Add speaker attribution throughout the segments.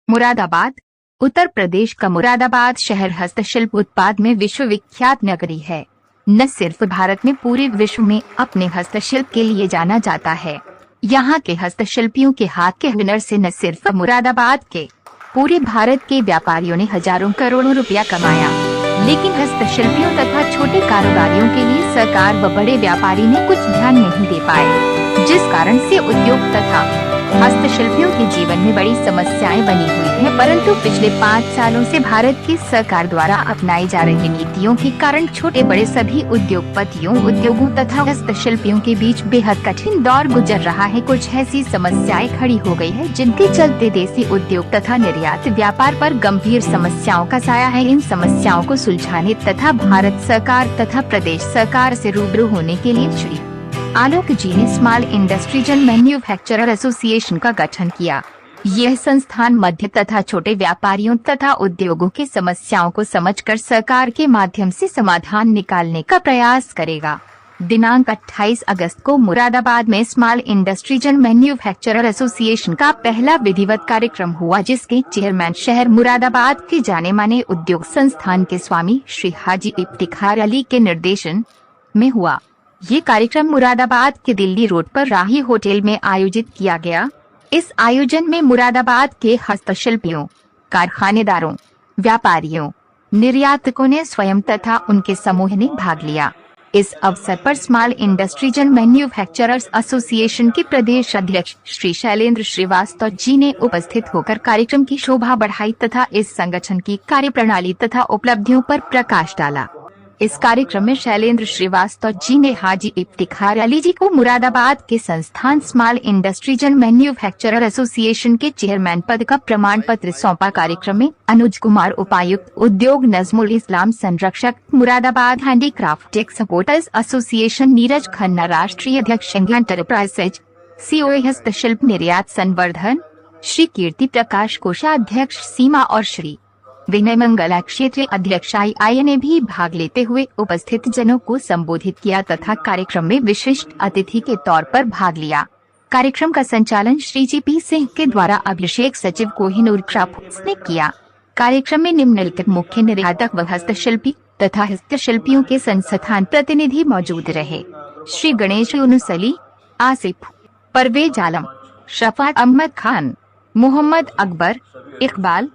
Speaker 1: मुरादाबाद। उत्तर प्रदेश का मुरादाबाद शहर हस्तशिल्प उत्पाद में विश्वविख्यात नगरी है। न सिर्फ भारत में, पूरे विश्व में अपने हस्तशिल्प के लिए जाना जाता है। यहाँ के हस्तशिल्पियों के हाथ के हुनर से न सिर्फ मुरादाबाद के, पूरे भारत के व्यापारियों ने हजारों करोड़ों रुपया कमाया। लेकिन हस्तशिल्पियों तथा छोटे कारोबारियों के लिए सरकार व बड़े व्यापारी ने कुछ ध्यान नहीं दे पाए, जिस कारण से उद्योग तथा हस्तशिल्पियों के जीवन में बड़ी समस्याएं बनी हुई हैं। परंतु पिछले 5 सालों से भारत की सरकार द्वारा अपनाई जा रही नीतियों के कारण छोटे बड़े सभी उद्योगपतियों, उद्योगों तथा हस्तशिल्पियों के बीच बेहद कठिन दौर गुजर रहा है। कुछ ऐसी समस्याएं खड़ी हो गई है जिनके चलते देसी उद्योग तथा निर्यात व्यापार पर गंभीर समस्याओं का साया है। इन समस्याओं को सुलझाने तथा भारत सरकार तथा प्रदेश सरकार से रूबरू होने के लिए श्री आलोक जी ने स्मॉल इंडस्ट्रीज मैन्युफैक्चरर एसोसिएशन का गठन किया। यह संस्थान मध्य तथा छोटे व्यापारियों तथा उद्योगों की समस्याओं को समझकर सरकार के माध्यम से समाधान निकालने का प्रयास करेगा। दिनांक 28 अगस्त को मुरादाबाद में स्मॉल इंडस्ट्रीज मैन्युफैक्चरर एसोसिएशन का पहला विधिवत कार्यक्रम हुआ, जिसके चेयरमैन शहर मुरादाबाद के जाने माने उद्योग संस्थान के स्वामी श्री हाजी इफ्तिखार अली के निर्देशन में हुआ। ये कार्यक्रम मुरादाबाद के दिल्ली रोड पर राही होटल में आयोजित किया गया। इस आयोजन में मुरादाबाद के हस्तशिल्पियों, कारखानेदारों, व्यापारियों, निर्यातकों ने स्वयं तथा उनके समूह ने भाग लिया। इस अवसर पर स्मॉल इंडस्ट्रीज मैन्युफैक्चरर्स एसोसिएशन के प्रदेश अध्यक्ष श्री शैलेंद्र श्रीवास्तव जी ने उपस्थित होकर कार्यक्रम की शोभा बढ़ाई तथा इस संगठन की कार्यप्रणाली तथा उपलब्धियों पर प्रकाश डाला। इस कार्यक्रम में शैलेंद्र श्रीवास्तव जी ने हाजी इफ्तिखार अली जी को मुरादाबाद के संस्थान स्मॉल इंडस्ट्रीज मैन्युफैक्चरर एसोसिएशन के चेयरमैन पद का प्रमाण पत्र सौंपा। कार्यक्रम में अनुज कुमार उपायुक्त उद्योग, नजमुल इस्लाम संरक्षक Moradabad handicraft exporters association, Neeraj Khanna राष्ट्रीय अध्यक्ष एंटरप्राइजेज, सीओ हस्तशिल्प निर्यात संवर्धन, श्री कीर्ति प्रकाश कोषाध्यक्ष सीमा और श्री विनय मंगला क्षेत्रीय अध्यक्ष आई ने भी भाग लेते हुए उपस्थित जनों को संबोधित किया तथा कार्यक्रम में विशिष्ट अतिथि के तौर पर भाग लिया। कार्यक्रम का संचालन श्री जी.पी. सिंह के द्वारा अभिषेक सचिव कोहिनूर क्राफ्ट्स ने किया। कार्यक्रम में निम्नलिखित मुख्य निर्यातक व हस्तशिल्पी तथा हस्तशिल्पियों के संस्थान प्रतिनिधि मौजूद रहे: श्री गणेश यूनुस अली, आसिफ, परवेज आलम, शफात अहमद खान, मोहम्मद अकबर, इकबाल,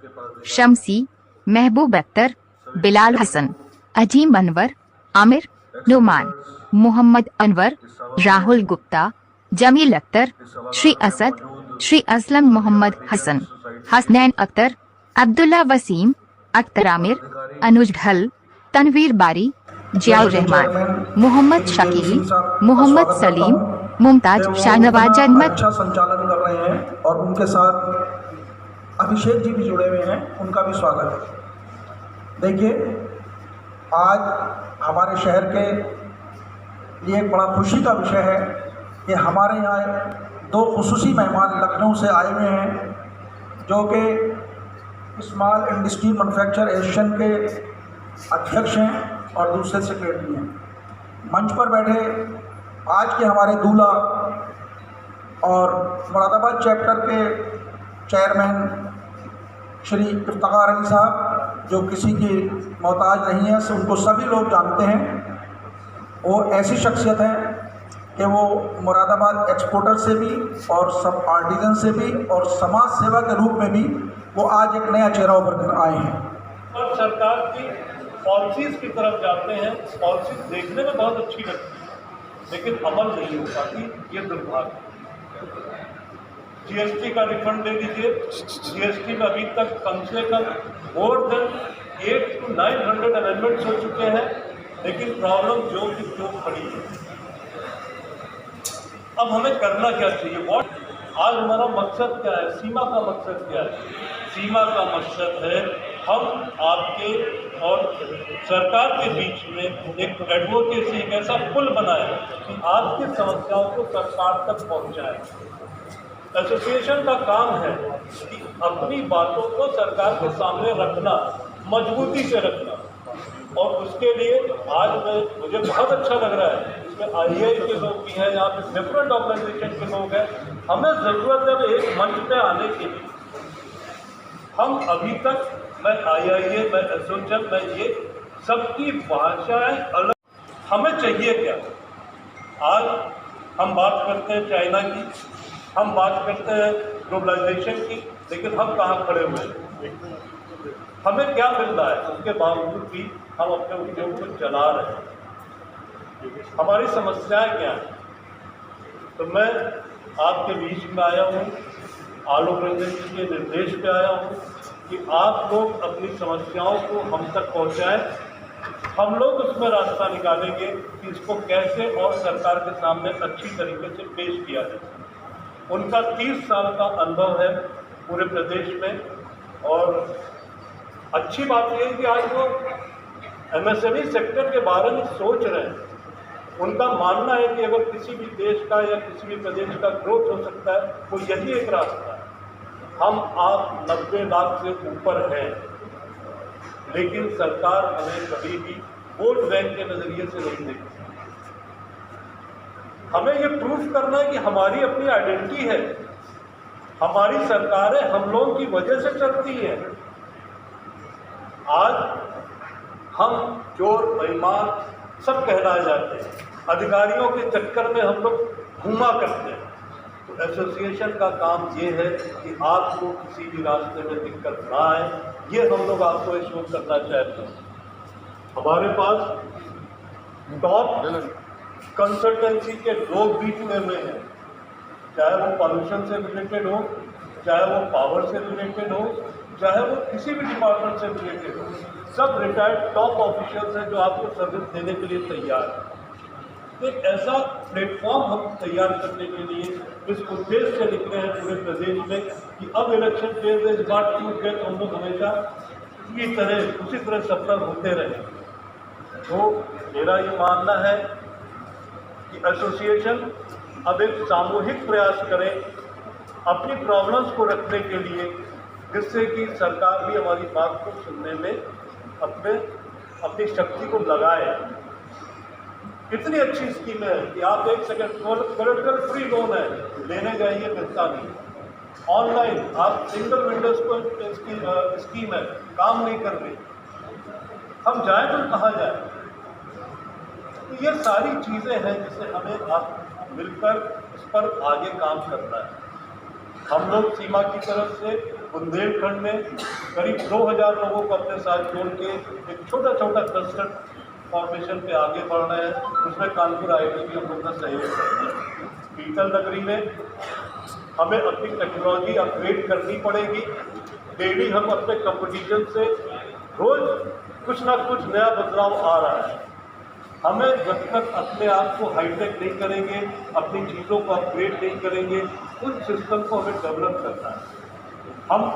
Speaker 1: शमसी, महबूब अख्तर, बिलाल हसन, अजीम अनवर, आमिर, नुमान, मोहम्मद अनवर, राहुल गुप्ता, जमील अख्तर, श्री असद, श्री असलम मोहम्मद हसन, हसनैन अख्तर, अब्दुल्ला वसीम, अख्तर आमिर, अनुज ढल, तनवीर बारी, जियाउर रहमान, मोहम्मद शकील, मोहम्मद सलीम, मुमताज, शाहनवाज अहमद।
Speaker 2: अच्छा संचालन कर रहे हैं और उनके साथ अभिषेक जी भी जुड़े हुए हैं, उनका भी स्वागत है। देखिए, आज हमारे शहर के लिए एक बड़ा खुशी का विषय है कि हमारे यहाँ 2 खुसूसी मेहमान लखनऊ से आए हुए हैं, जो कि स्मॉल इंडस्ट्री मैन्युफैक्चर एसोसिएशन के अध्यक्ष हैं और दूसरे सेक्रेटरी हैं। मंच पर बैठे आज के हमारे दूल्हा और मुरादाबाद चैप्टर के चेयरमैन श्री इफ्तिखार अली साहब, जो किसी की मोहताज नहीं है, उनको सभी लोग जानते हैं। वो ऐसी शख्सियत है कि वो मुरादाबाद एक्सपोर्टर से भी और सब आर्टिजन से भी और समाज सेवा के रूप में भी वो आज एक नया चेहरा उभर कर आए हैं।
Speaker 3: और सरकार की पॉलिसीज़ की तरफ जाते हैं। पॉलिसीज़ देखने में बहुत अच्छी लगती है, लेकिन अमल नहीं हो पाती, ये दुर्भाग्य। जीएसटी का रिफंड दे दीजिए। जीएसटी में अभी तक कम से कम मोर देन 800 to 900 अमेंडमेंट्स हो चुके हैं, लेकिन प्रॉब्लम जो कि जो खड़ी है। अब हमें करना क्या चाहिए? आज हमारा मकसद क्या है? सीमा का मकसद क्या है? सीमा का मकसद है हम आपके और सरकार के बीच में एक एडवोकेसी, एक ऐसा पुल बनाए कि आपकी समस्याओं को सरकार तक पहुंचाए। एसोसिएशन का काम है कि अपनी बातों को सरकार के सामने रखना, मजबूती से रखना, और उसके लिए आज मुझे बहुत अच्छा लग रहा है, इसमें IAI के लोग भी हैं, यहाँ पे डिफरेंट ऑर्गेनाइजेशन के लोग हैं। हमें ज़रूरत है एक मंच पे आने की। हम अभी तक मैं IIA, मैं एसोचैम, मैं ये सबकी भाषाएं अलग। हमें चाहिए क्या? आज हम बात करते हैं चाइना की, हम बात करते हैं ग्लोबलाइजेशन की, लेकिन हम कहाँ खड़े हुए हैं? हमें क्या मिल रहा है? उसके बावजूद भी हम अपने उद्योग को चला रहे हैं। हमारी समस्याएं क्या हैं? तो मैं आपके बीच में आया हूँ, आलोक रंजन जी के निर्देश पे आया हूँ कि आप लोग अपनी समस्याओं को हम तक पहुँचाएं। हम लोग उसमें रास्ता निकालेंगे कि इसको कैसे और सरकार के सामने अच्छी तरीके से पेश किया जाए। उनका 30 साल का अनुभव है पूरे प्रदेश में, और अच्छी बात यह है कि आज वो MSME सेक्टर के बारे में सोच रहे हैं। उनका मानना है कि अगर किसी भी देश का या किसी भी प्रदेश का ग्रोथ हो सकता है तो यही एक रास्ता है। हम आप 90 लाख से ऊपर हैं, लेकिन सरकार हमें कभी भी वोट बैंक के नज़रिए से नहीं देखती। हमें ये प्रूफ करना है कि हमारी अपनी आइडेंटिटी है, हमारी सरकारें हम लोगों की वजह से चलती हैं। आज हम चोर बेईमान सब कहलाए जाते हैं, अधिकारियों के चक्कर में हम लोग घूमा करते हैं। तो एसोसिएशन का काम ये है कि आपको किसी भी रास्ते में दिक्कत ना आए, ये हम लोग आपको एश्योर करना चाहते हैं। हमारे पास टॉप कंसल्टेंसी के लोग भी जुड़े हुए हैं, चाहे वो पॉल्यूशन से रिलेटेड हो, चाहे वो पावर से रिलेटेड हो, चाहे वो किसी भी डिपार्टमेंट से रिलेटेड हो। सब रिटायर्ड टॉप ऑफिशियल्स हैं जो आपको सर्विस देने के लिए तैयार हैं। एक ऐसा प्लेटफॉर्म हम तैयार करने के लिए इस उद्देश्य से निकले हैं पूरे प्रदेश में कि अब इलेक्शन फेज इस बात की हम लोग हमेशा उसी तरह सफल होते रहे। तो मेरा ये मानना है कि एसोसिएशन अब एक सामूहिक प्रयास करें अपनी प्रॉब्लम्स को रखने के लिए, जिससे कि सरकार भी हमारी बात को सुनने में अपनी शक्ति को लगाए। कितनी अच्छी स्कीम है कि आप देख सकें, कोलेटरल फ्री लोन है, लेने जाइए मिलता नहीं, ऑनलाइन आप सिंगल विंडोज को स्कीम है, काम नहीं कर रही, हम जाएं तो कहाँ जाएं? तो ये सारी चीज़ें हैं जिसे हमें आप मिलकर इस पर आगे काम करना है। हम लोग सीमा की तरफ से बुंदेलखंड में करीब 2000 लोगों को अपने साथ जोड़ के एक छोटा छोटा क्लस्टर फॉर्मेशन पे आगे बढ़ रहे हैं। उसमें कानपुर IIT भी हम लोग का सहयोग करते हैं। पीतल नगरी में हमें अपनी टेक्नोलॉजी अपग्रेड करनी पड़ेगी। डेली हम अपने कंपटीशन से रोज़ कुछ ना कुछ नया बदलाव आ रहा है। हमें जब तक अपने आप को हाईटेक नहीं करेंगे, अपनी चीज़ों को अपग्रेड नहीं करेंगे, उस सिस्टम को हमें डेवलप करना है। हम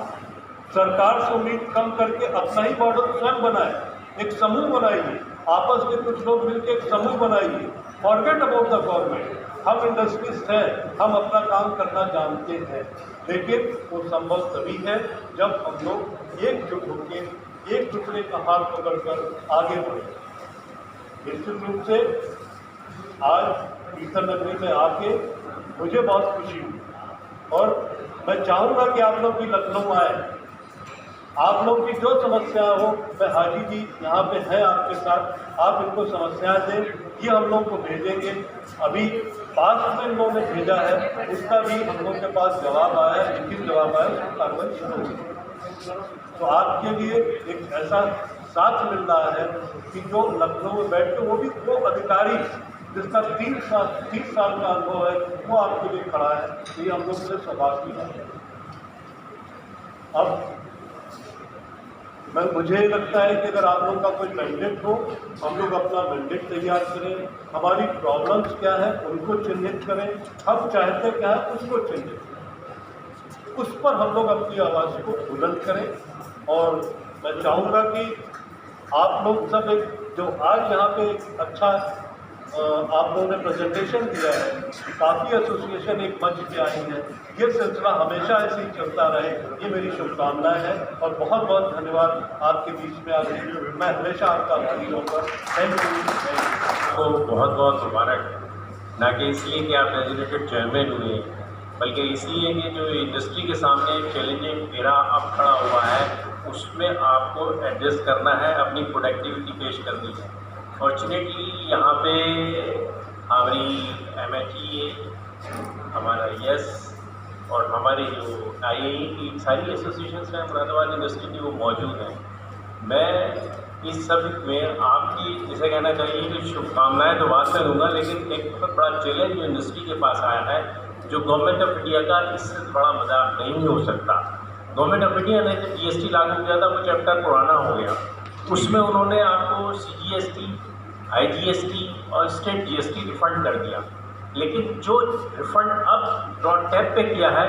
Speaker 3: सरकार से उम्मीद कम करके अपना ही मॉडल स्वयं बनाए, एक समूह बनाइए, आपस में कुछ लोग मिलकर एक समूह बनाइए। Forget about the government. हम इंडस्ट्रिस्ट हैं, हम अपना काम करना जानते हैं, लेकिन वो संभव तभी है जब हम लोग एकजुट होकर एक दूसरे का हाथ पकड़कर आगे बढ़ें। निश्चित रूप से आज पीतल नगरी में आके मुझे बहुत खुशी हुई, और मैं चाहूँगा कि आप लोग भी लखनऊ आए। आप लोग की जो समस्या हो, मैं हाजी जी यहाँ पे हैं आपके साथ, आप इनको समस्याएं दें, ये हम लोग को भेजेंगे। अभी पास में इन लोगों ने भेजा है, उसका भी हम लोग के पास जवाब आया है, लिखित जवाब आया, उसकी कार्रवाई शुरू होगी। तो आपके लिए एक ऐसा साथ मिल रहा है कि जो लखनऊ में बैठ के वो अधिकारी जिसका 30 साल का अनुभव है, वो आपके लिए खड़ा है। तो ये हम लोग से सौभाग्य की बात है। अब मुझे लगता है कि अगर आप लोग का कोई मैंडेट हो, हम लोग अपना मैंडेट तैयार करें, हमारी प्रॉब्लम्स क्या है उनको चिन्हित करें, हम चाहते क्या है उसको चिन्हित करें, उस पर हम लोग अपनी आवाज़ को बुलंद करें। और मैं चाहूँगा कि आप लोग सब जो आज यहाँ पे एक अच्छा आप लोगों ने प्रेजेंटेशन दिया है, काफ़ी एसोसिएशन एक मंच पे आई है। ये सिलसिला हमेशा ऐसे ही चलता रहे, ये मेरी शुभकामनाएं हैं और बहुत बहुत धन्यवाद आपके बीच में आके, मैं हमेशा आपका आभारी रहूँगा। Thank you.
Speaker 4: तो बहुत बहुत मुबारक, ना कि इसलिए कि आप डेजिग्नेटेड चेयरमैन हुए, बल्कि इसलिए कि जो इंडस्ट्री के सामने एक चैलेंजिंग एरा अब खड़ा हुआ है, उसमें आपको एडजस्ट करना है, अपनी प्रोडक्टिविटी पेश करनी है। फॉर्चुनेटली यहाँ पे हमारी MHE, हमारा यस और हमारी जो IAE की सारी एसोसिएशंस हैं मुरादाबाद इंडस्ट्री की, वो मौजूद हैं। मैं इस सब में आपकी जिसे कहना चाहिए कि शुभकामनाएं तो बाद में दूँगा, लेकिन एक बहुत बड़ा चैलेंज जो इंडस्ट्री के पास आया है, जो गवर्नमेंट ऑफ इंडिया का इससे बड़ा मजाक नहीं हो सकता। गवर्नमेंट ऑफ इंडिया ने जब GST लागू किया था, वो चैप्टर पुराना हो गया। उसमें उन्होंने आपको CGST, IGST और स्टेट GST रिफंड कर दिया, लेकिन जो रिफंड अब रॉड टैप पे किया है,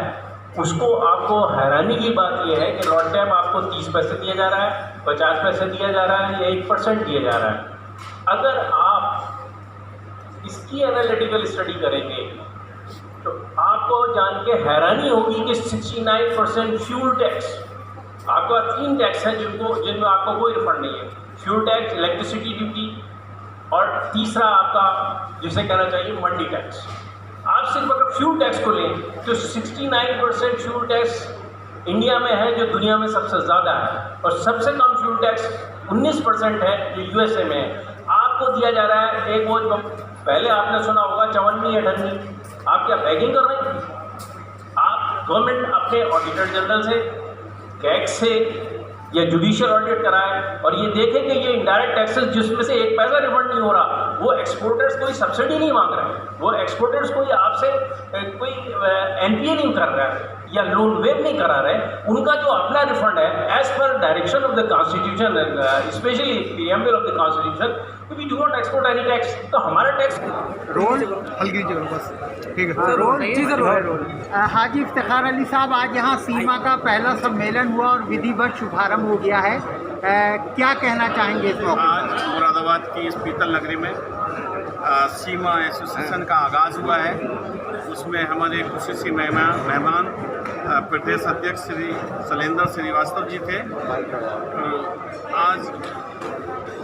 Speaker 4: उसको आपको हैरानी की बात यह है कि रॉड टैप आपको 30 पैसे दिया जा रहा है, 50 पैसे दिया जा रहा है या 1% दिया जा रहा है। अगर आप इसकी एनालिटिकल स्टडी करेंगे तो आपको जान के हैरानी होगी कि 69% फ्यूल टैक्स, आपका 3 टैक्स हैं जिनमें आपको कोई रिफंड नहीं है। फ्यूल टैक्स, इलेक्ट्रिसिटी ड्यूटी और तीसरा आपका जिसे कहना चाहिए मंडी टैक्स। आप सिर्फ अगर फ्यूल टैक्स को लें तो 69% फ्यूल टैक्स इंडिया में है, जो दुनिया में सबसे ज़्यादा है, और सबसे कम फ्यूल टैक्स 19% है, जो USA में है। आपको दिया जा रहा है एक वो, पहले आपने सुना होगा 54 अठन्नी। आप क्या बैगिंग कर रहे हैं? आप गवर्नमेंट अपने ऑडिटर जनरल से, कैग से या जुडिशियल ऑडिट कराए और ये देखें कि ये इनडायरेक्ट टैक्सेस जिसमें से 1 पैसा रिफंड नहीं हो रहा, वो एक्सपोर्टर्स कोई सब्सिडी नहीं मांग रहे हैं, वो एक्सपोर्टर्स कोई आपसे कोई NPA नहीं कर रहा है या लोन वेव नहीं करा रहे, उनका जो अपना रिफंड है as per direction of the constitution, specially preamble of the constitution, we do not export any tax. तो हमारा टैक्स
Speaker 5: रोल हल्की जगह बस ठीक है। रोल हाजी इफ्तिखार अली साहब, आज यहाँ सीमा का पहला सम्मेलन हुआ और विधिवत शुभारंभ हो गया है, क्या कहना चाहेंगे इस मौके?
Speaker 6: आज मुरादाबाद की इस पीतल नगरी में सीमा एसोसिएशन का आगाज़ हुआ है। उसमें हमारे खुसूसी मेहमान प्रदेश अध्यक्ष श्री शैलेंद्र श्रीवास्तव जी थे। आज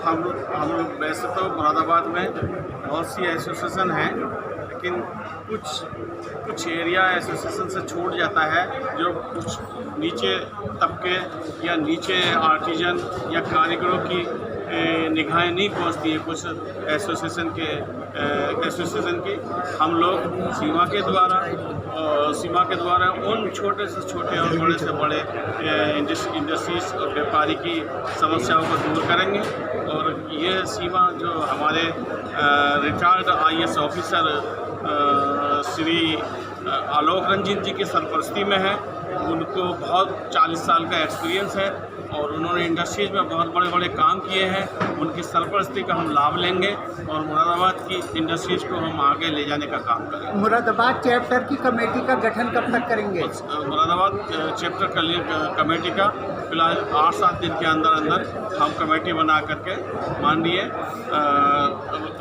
Speaker 6: हम लोग वैसे तो मुरादाबाद में बहुत सी एसोसिएशन हैं, लेकिन कुछ एरिया एसोसिएशन से छूट जाता है, जो कुछ नीचे तबके या नीचे आर्टिजन या कारीगरों की निगाहें नहीं पहुंचती है कुछ एसोसिएशन की। हम लोग सीमा के द्वारा उन छोटे से छोटे और बड़े से बड़े इंडस्ट्रीज और व्यापारी की समस्याओं को दूर करेंगे। और ये सीमा जो हमारे retired IAS officer Shri Alok Ranjan जी की सरपरस्ती में है। उनको बहुत 40 साल का एक्सपीरियंस है और उन्होंने इंडस्ट्रीज में बहुत बड़े बड़े काम किए हैं। उनकी सरपरस्ती का हम लाभ लेंगे और मुरादाबाद की इंडस्ट्रीज को हम आगे ले जाने का काम करेंगे।
Speaker 5: मुरादाबाद चैप्टर की कमेटी का गठन कब तक करेंगे?
Speaker 6: मुरादाबाद चैप्टर कमेटी का फिलहाल 8-7 दिन के अंदर हम कमेटी बना करके माननीय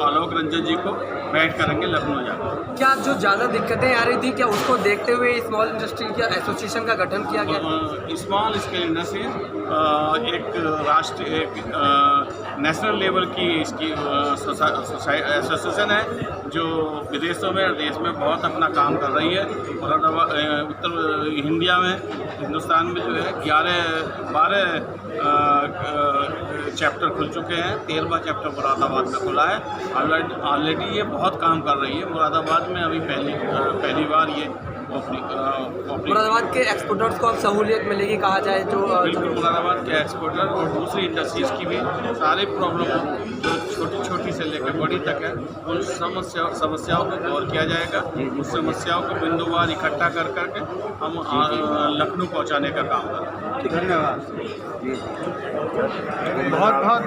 Speaker 6: आलोक रंजन जी को भेंट करेंगे लखनऊ जाकर।
Speaker 7: क्या जो ज़्यादा दिक्कतें आ रही थी, क्या उसको देखते हुए स्मॉल इंडस्ट्री का एसोसिएशन का गठन किया गया?
Speaker 6: स्मॉल स्केल इंडस्ट्री एक राष्ट्रीय नेशनल लेवल की इसकी एसोसिएशन है, जो विदेशों में और देश में बहुत अपना काम कर रही है। और उत्तर इंडिया में, हिंदुस्तान में जो है 12 चैप्टर खुल चुके हैं। 13वां चैप्टर मुरादाबाद में खुला है। ऑलरेडी ये बहुत काम कर रही है। मुरादाबाद में अभी पहली बार ये
Speaker 7: मुरादाबाद के एक्सपोर्टर्स को अब सहूलियत मिलेगी कहा जाए जो
Speaker 6: बिल्कुल। मुरादाबाद के एक्सपोर्टर और दूसरी इंडस्ट्रीज़ की भी सारी प्रॉब्लम जो छोटी से लेकर बड़ी तक है, उन समस्याओं को गौर किया जाएगा। उस समस्याओं को बिंदुवार इकट्ठा कर करके हम लखनऊ पहुंचाने का काम करेंगे।
Speaker 5: धन्यवाद। बहुत बहुत